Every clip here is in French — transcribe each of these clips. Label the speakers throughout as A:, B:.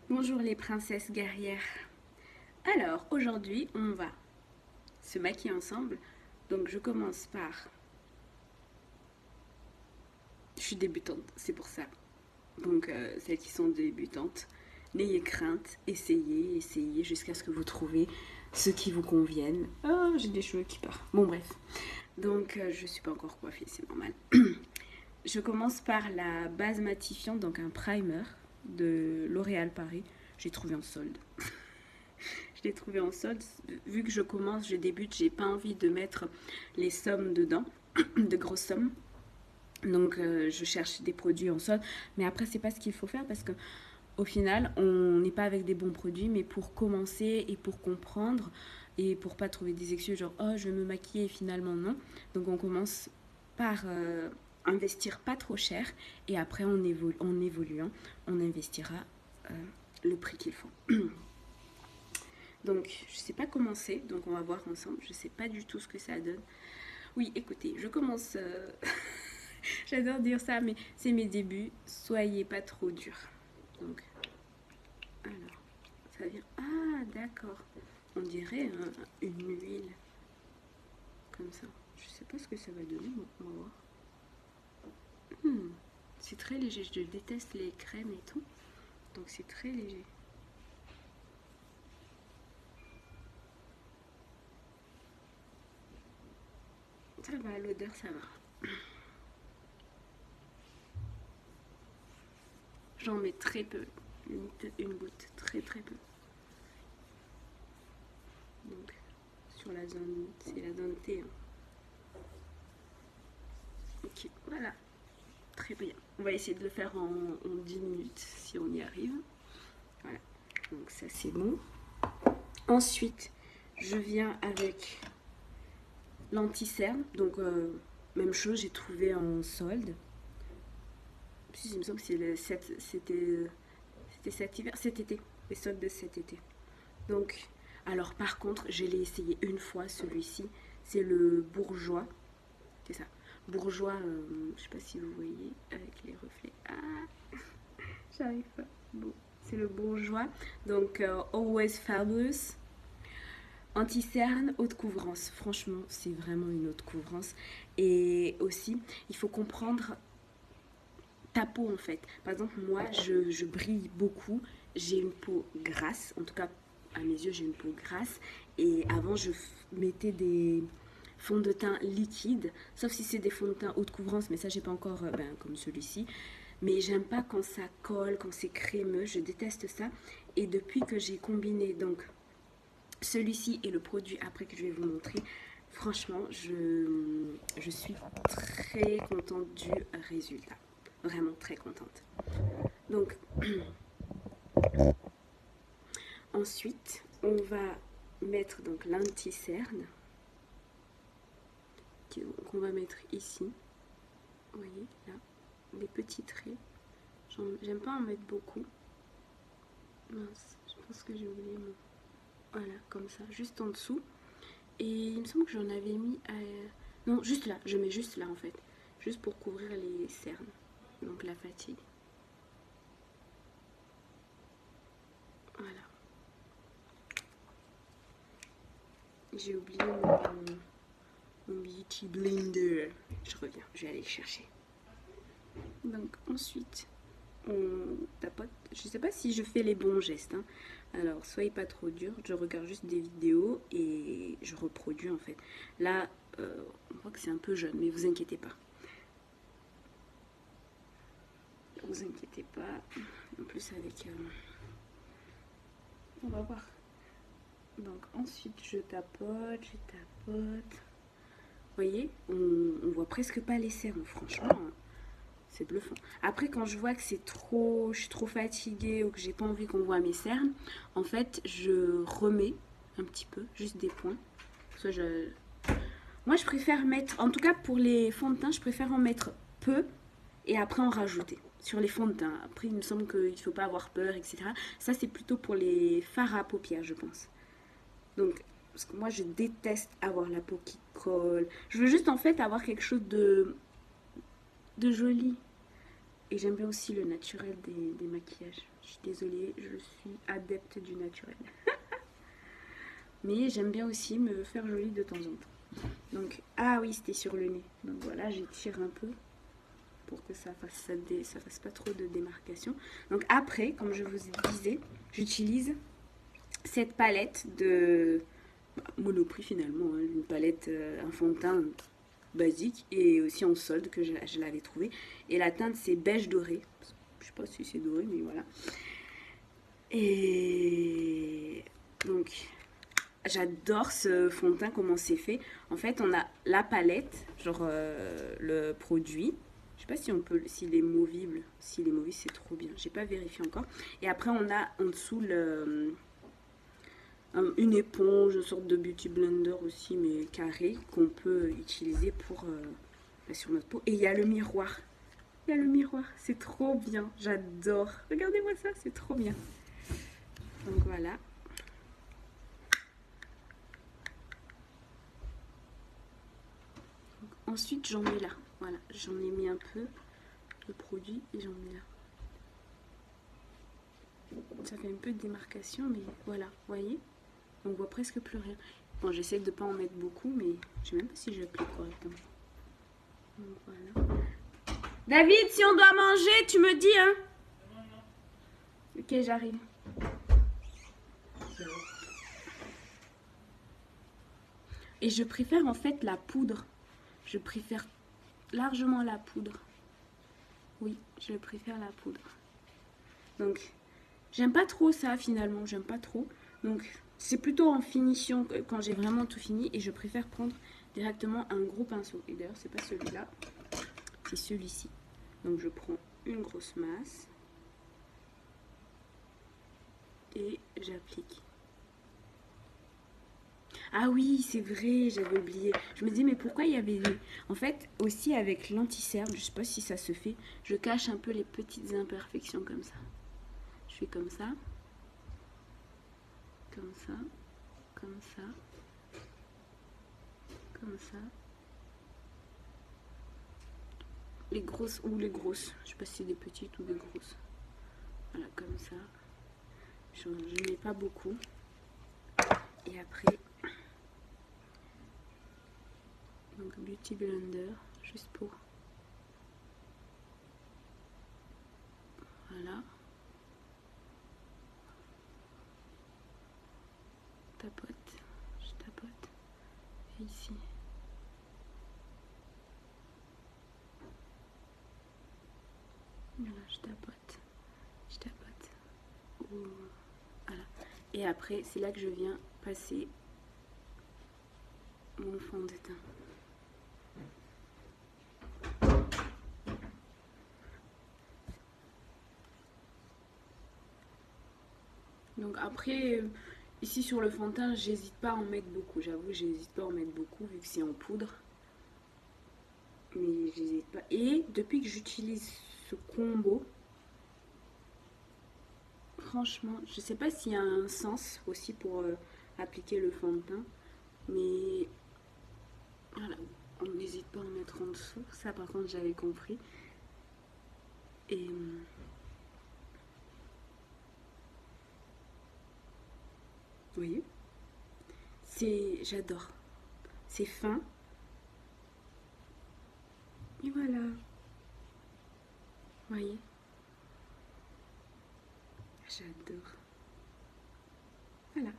A: Bonjour les princesses guerrières. Alors aujourd'hui on va se maquiller ensemble. Donc je commence par... Je suis débutante, c'est pour ça. Donc celles qui sont débutantes, n'ayez crainte, essayez jusqu'à ce que vous trouviez ce qui vous convienne. Oh, j'ai des cheveux qui partent. Bon bref. Donc je suis pas encore coiffée, c'est normal. Je commence par la base matifiante, donc un primer de L'Oréal Paris. J'ai trouvé en solde. Je l'ai trouvé en solde. Vu que je commence, je débute, j'ai pas envie de mettre les sommes dedans, de grosses sommes. Donc je cherche des produits en solde. Mais après, c'est pas ce qu'il faut faire parce que au final, on n'est pas avec des bons produits, mais pour commencer et pour comprendre et pour pas trouver des excuses genre oh je vais me maquiller et finalement non. Donc on commence par investir pas trop cher et après en évoluant, on investira euh, le prix qu'il faut. Donc, je ne sais pas comment c'est, donc on va voir ensemble. Je ne sais pas du tout ce que ça donne. Oui, écoutez, je commence. J'adore dire ça, mais c'est mes débuts. Soyez pas trop durs. Donc, alors, ça vient. Ah, d'accord. On dirait une huile. Comme ça. Je sais pas ce que ça va donner, mais on va voir. C'est très léger. Je déteste les crèmes et tout. Donc, c'est très léger. Ça va, l'odeur, ça va. J'en mets très peu. Une goutte. Très, très peu. Donc, sur la zone, c'est la zone T. Hein. Ok, voilà, très bien. On va essayer de le faire en 10 minutes si on y arrive. Voilà, donc ça c'est bon. Ensuite, je viens avec l'anti-cerne. Donc, même chose, j'ai trouvé en solde. Si, il me semble que c'était cet hiver, cet été, les soldes de cet été. Donc, alors par contre, je l'ai essayé une fois celui-ci. C'est le bourgeois. C'est ça. Bourgeois, je sais pas si vous voyez avec les reflets. Ah, j'arrive pas. Bon, c'est le bourgeois. Donc, Always Fabulous. Anti-cerne, haute couvrance. Franchement, c'est vraiment une haute couvrance. Et aussi, il faut comprendre ta peau en fait. Par exemple, moi, je brille beaucoup. J'ai une peau grasse. En tout cas, à mes yeux, j'ai une peau grasse. Et avant, je mettais des fonds de teint liquides. Sauf si c'est des fonds de teint haute couvrance. Mais ça, j'ai pas encore comme celui-ci. Mais j'aime pas quand ça colle, quand c'est crémeux. Je déteste ça. Et depuis que j'ai combiné donc celui-ci et le produit après que je vais vous montrer, franchement, je suis très contente du résultat. Vraiment très contente. Donc, ensuite, on va mettre donc l'anti-cerne qu'on va mettre ici. Vous voyez, là, des petits traits. J'aime pas en mettre beaucoup. Mince, je pense que j'ai oublié mon... Voilà, comme ça, juste en dessous. Et il me semble que j'en avais mis à... Non, juste là, je mets juste là en fait. Juste pour couvrir les cernes. Donc la fatigue. Voilà. J'ai oublié mon beauty blender. Je reviens, je vais aller le chercher. Donc ensuite, on tapote. Je sais pas si je fais les bons gestes. Hein. Alors, soyez pas trop dur. Je regarde juste des vidéos et je reproduis en fait. Là, on voit que c'est un peu jeune, mais vous inquiétez pas. Vous inquiétez pas. En plus avec... on va voir. Donc ensuite, je tapote, je tapote. Vous voyez, on voit presque pas les cernes, franchement. C'est bluffant. Après, quand je vois que c'est trop, je suis trop fatiguée ou que j'ai pas envie qu'on voit mes cernes, en fait, je remets un petit peu, juste des points. Soit je... Moi, je préfère mettre, en tout cas pour les fonds de teint, je préfère en mettre peu et après en rajouter sur les fonds de teint. Après, il me semble qu'il ne faut pas avoir peur, etc. Ça, c'est plutôt pour les fards à paupières, je pense. Donc, parce que moi, je déteste avoir la peau qui colle. Je veux juste, en fait, avoir quelque chose de joli. Et j'aime bien aussi le naturel des maquillages. Je suis désolée, je suis adepte du naturel. Mais j'aime bien aussi me faire jolie de temps en temps. Donc, ah oui, c'était sur le nez. Donc voilà, j'étire un peu pour que ça fasse pas trop de démarcation. Donc après, comme je vous disais, j'utilise cette palette de Monoprix finalement, hein, une palette, un fond de teint basique et aussi en solde que je l'avais trouvé. Et la teinte c'est beige doré. Je sais pas si c'est doré, mais voilà. Et donc j'adore ce fond de teint, comment c'est fait. En fait, on a la palette, genre le produit. Je sais pas si on peut, s'il est movible. S'il est movible, c'est trop bien. J'ai pas vérifié encore. Et après, on a en dessous une éponge, une sorte de beauty blender aussi, mais carré, qu'on peut utiliser pour sur notre peau. Et il y a le miroir. Il y a le miroir, c'est trop bien. J'adore. Regardez-moi ça, c'est trop bien. Donc voilà. Ensuite, j'en mets là. Voilà, j'en ai mis un peu de produit et j'en mets là. Ça fait un peu de démarcation, mais voilà, vous voyez, on voit presque plus rien. Bon, j'essaie de ne pas en mettre beaucoup, mais je sais même pas si je l'applique correctement. Donc voilà. David, si on doit manger, tu me dis, hein? Ok, j'arrive. Et je préfère en fait la poudre. Je préfère largement la poudre. Oui, je préfère la poudre. Donc, j'aime pas trop ça finalement, j'aime pas trop. Donc, c'est plutôt en finition quand j'ai vraiment tout fini et je préfère prendre directement un gros pinceau. Et d'ailleurs, c'est pas celui-là, c'est celui-ci. Donc, je prends une grosse masse et j'applique. Ah oui, c'est vrai, j'avais oublié. Je me disais, mais pourquoi il y avait... En fait, aussi avec l'anti-cerne, je sais pas si ça se fait, je cache un peu les petites imperfections comme ça. Je fais comme ça, comme ça, comme ça, comme ça. Les grosses ou les grosses, je sais pas si c'est des petites ou des grosses. Voilà, comme ça. Je ne mets pas beaucoup. Et après, donc Beauty Blender, juste pour... Voilà. Tapote, je tapote. Et ici. Voilà, je tapote. Je tapote. Voilà. Et après, c'est là que je viens passer mon fond de teint. Donc après, ici sur le fond de teint, j'hésite pas à en mettre beaucoup. J'avoue, j'hésite pas à en mettre beaucoup vu que c'est en poudre. Mais j'hésite pas. Et depuis que j'utilise ce combo, franchement, je sais pas s'il y a un sens aussi pour appliquer le fond de teint. Mais voilà, on n'hésite pas à en mettre en dessous. Ça par contre j'avais compris. Et vous voyez, j'adore. C'est fin. Et voilà. Vous voyez, j'adore. Voilà.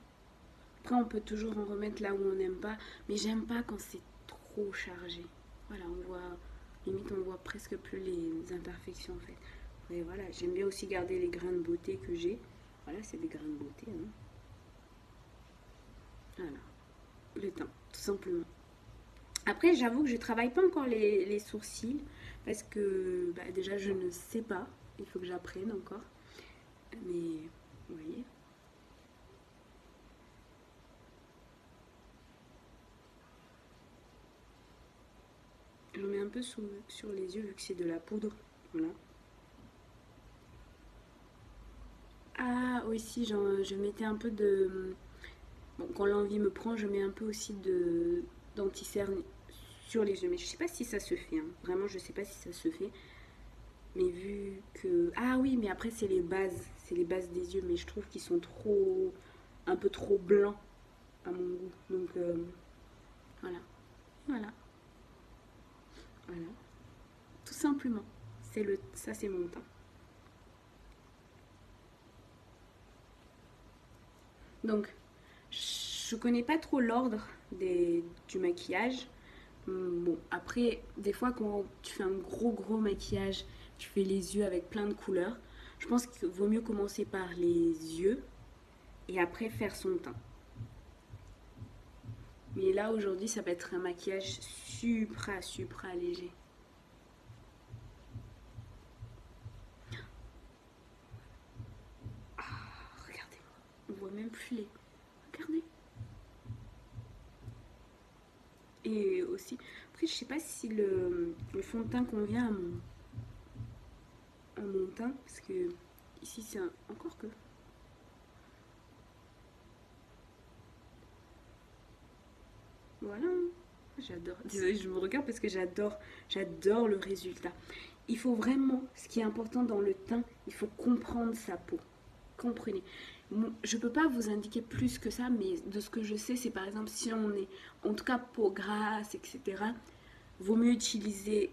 A: Après, on peut toujours en remettre là où on n'aime pas. Mais j'aime pas quand c'est trop chargé. Voilà, on voit... Limite, on voit presque plus les imperfections en fait. Et voilà, j'aime bien aussi garder les grains de beauté que j'ai. Voilà, c'est des grains de beauté. Hein. Voilà. Le teint, tout simplement. Après, j'avoue que je travaille pas encore les sourcils. Parce que bah, déjà, je ne sais pas. Il faut que j'apprenne encore. Mais, vous voyez... Je mets un peu sur les yeux vu que c'est de la poudre. Voilà. Ah, aussi, je mettais un peu de... Bon, quand l'envie me prend, je mets un peu aussi d'anti-cerne sur les yeux. Mais je sais pas si ça se fait. Hein. Vraiment, je sais pas si ça se fait. Mais vu que... Ah oui, mais après, c'est les bases. C'est les bases des yeux. Mais je trouve qu'ils sont trop... un peu trop blancs à mon goût. Donc, voilà. Voilà. Voilà. Tout simplement. Ça, c'est mon teint. Donc, je connais pas trop l'ordre du maquillage. Bon, après, des fois, quand tu fais un gros maquillage, tu fais les yeux avec plein de couleurs. Je pense qu'il vaut mieux commencer par les yeux et après faire son teint. Mais là, aujourd'hui, ça va être un maquillage supra léger. Regardez-moi, on voit même plus les... Regardez. Et aussi, après, je sais pas si le fond de teint convient à mon teint, parce que ici, c'est encore que... Voilà. J'adore. Désolée, je me regarde parce que j'adore le résultat. Il faut vraiment, ce qui est important dans le teint, il faut comprendre sa peau. Comprenez. Je peux pas vous indiquer plus que ça, mais de ce que je sais, c'est par exemple si on est, en tout cas peau grasse, etc. Vaut mieux utiliser,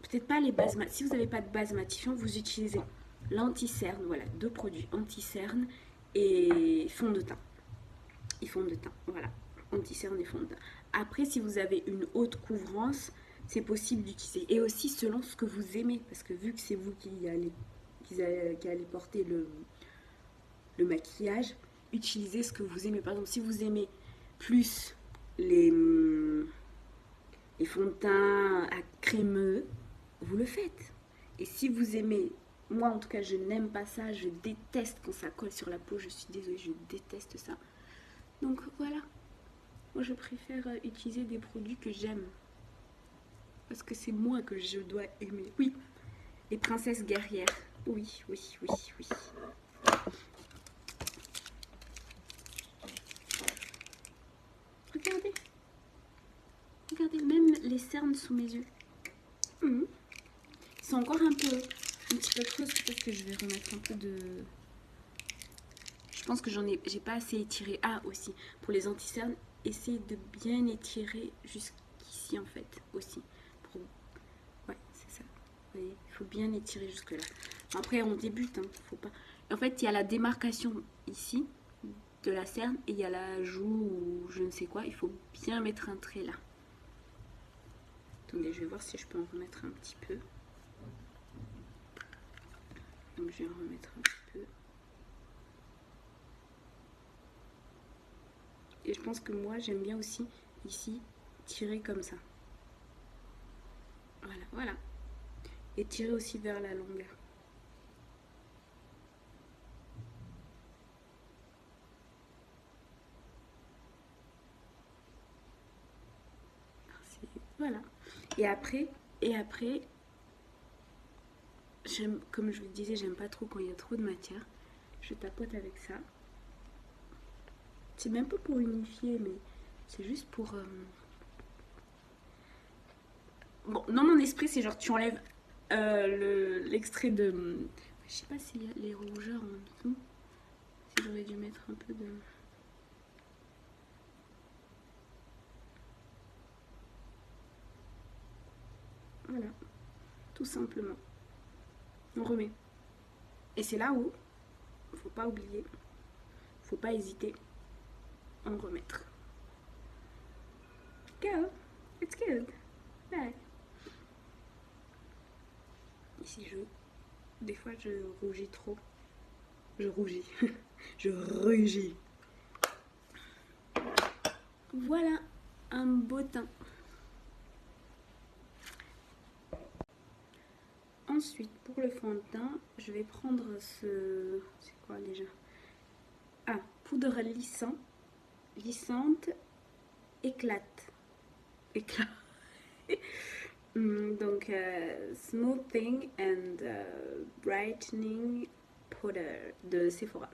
A: peut-être pas les bases, si vous n'avez pas de base matifiant, vous utilisez l'anti-cerne, voilà, deux produits anti-cerne et fond de teint. Et fond de teint, voilà, anti-cerne et fond de teint. Après, si vous avez une haute couvrance, c'est possible d'utiliser. Et aussi selon ce que vous aimez, parce que vu que c'est vous qui allez porter le maquillage, utilisez ce que vous aimez. Par exemple, si vous aimez plus les, les fonds de teint à crémeux, vous le faites. Et si vous aimez, moi en tout cas, je n'aime pas ça, je déteste quand ça colle sur la peau, je suis désolée, je déteste ça. Donc voilà, moi je préfère utiliser des produits que j'aime. Parce que c'est moi que je dois aimer. Oui, les princesses guerrières. Oui, oui, oui, oui. Regardez. Regardez, même les cernes sous mes yeux. Ils sont encore un petit peu creux, peut-être que je vais remettre un peu de... Je pense que j'ai pas assez étiré. Ah, aussi, pour les anti-cernes, essayez de bien étirer jusqu'ici, en fait, aussi. Ouais, c'est ça. Vous voyez, il faut bien étirer jusque là. Après, on débute, hein, faut pas... En fait, il y a la démarcation ici, de la cerne, et il y a la joue, ou je ne sais quoi. Il faut bien mettre un trait là. Attendez, je vais voir si je peux en remettre un petit peu. Donc je vais en remettre un petit peu. Et je pense que moi j'aime bien aussi ici tirer comme ça. Voilà, voilà. Et tirer aussi vers la longueur. Voilà. Et après, comme je vous disais, j'aime pas trop quand il y a trop de matière. Je tapote avec ça. C'est même pas pour unifier, mais c'est juste pour... Bon, dans mon esprit, c'est genre tu enlèves l'extrait de... Je sais pas s'il y a les rougeurs en dessous. Si j'aurais dû mettre un peu de... Voilà, tout simplement. On remet. Et c'est là où, faut pas oublier, faut pas hésiter à en remettre. Go, it's good. Ouais. Ici, des fois, je rougis trop. Je rougis. Je rugis. Voilà un beau teint. Ensuite, pour le fond de teint, je vais prendre ce... C'est quoi déjà? Ah, poudre lissante, éclate. Éclat. Donc, Smoothing and Brightening Powder de Sephora.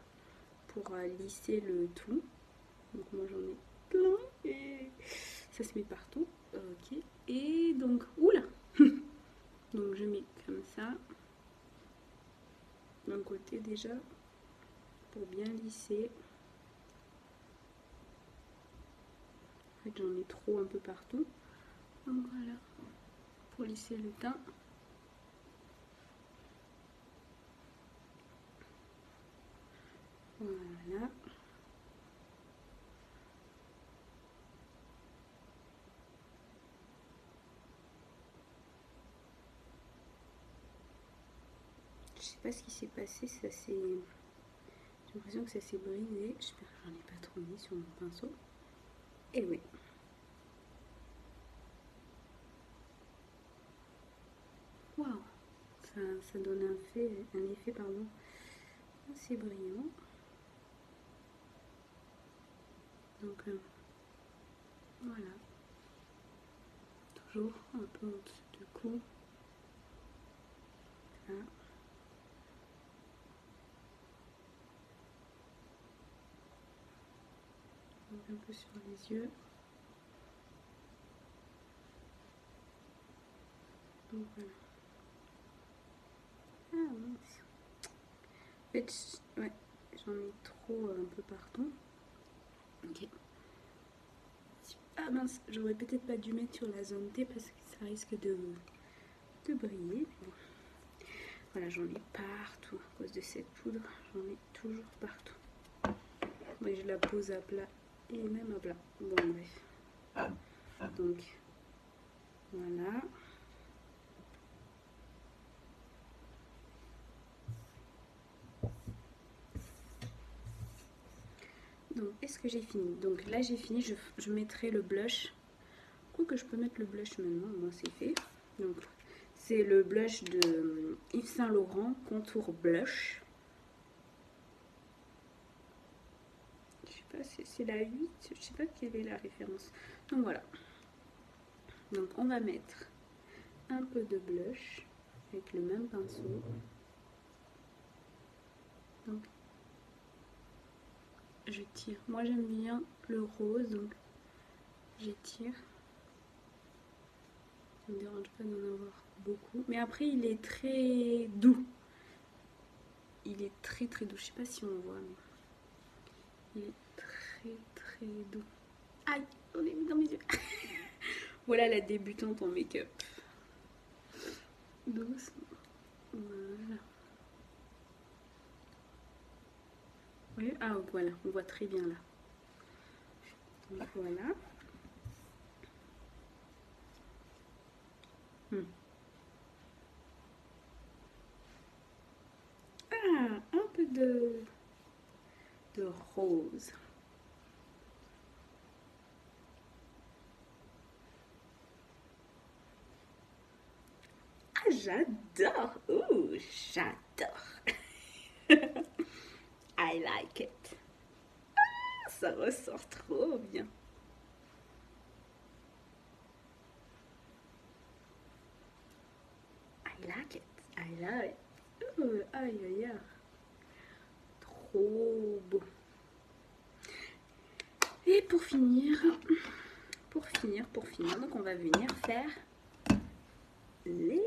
A: Pour lisser le tout. Donc, moi j'en ai plein et ça se met partout. Ok. Et donc, oula! Donc je mets comme ça, d'un côté déjà, pour bien lisser. En fait j'en ai trop un peu partout. Donc voilà, pour lisser le teint. Voilà. Je sais pas ce qui s'est passé, ça s'est... J'ai l'impression que ça s'est brisé. J'espère que j'en ai pas trop mis sur mon pinceau. Et oui. Waouh, ça donne un effet pardon, assez brillant. Donc voilà. Toujours un peu en dessous du cou. Là. Donc un peu sur les yeux. Donc voilà. Ah mince. En fait, ouais, j'en ai trop un peu partout. Ok. Ah mince, j'aurais peut-être pas dû mettre sur la zone T parce que ça risque de briller. Bon. Voilà, j'en ai partout à cause de cette poudre. J'en ai toujours partout. Mais je la pose à plat et même à plat. Bon bref. Donc voilà. Donc est-ce que j'ai fini? Donc là j'ai fini, je mettrai le blush. Quoique je peux mettre le blush maintenant, moi c'est fait. Donc c'est le blush de Yves Saint Laurent, Contour Blush. Je sais pas, c'est la 8, je sais pas quelle est la référence. Donc voilà. Donc on va mettre un peu de blush avec le même pinceau. Donc je tire. Moi j'aime bien le rose, donc j'étire. Ça me dérange pas d'en avoir beaucoup. Mais après il est très doux. Il est très très doux. Je sais pas si on voit, mais il est très doux. Aïe, on est mis dans mes yeux. Voilà la débutante en make-up. Doucement. Voilà. Oui, ah voilà, on voit très bien là. Donc voilà. Ah, un peu de rose. Ah, j'adore. Ouh, j'adore. I like it. Ah, ça ressort trop bien. I like it. I love it. Ouh, aïe, aïe, aïe. Trop beau. Et pour finir, donc on va venir faire les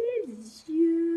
A: yeux.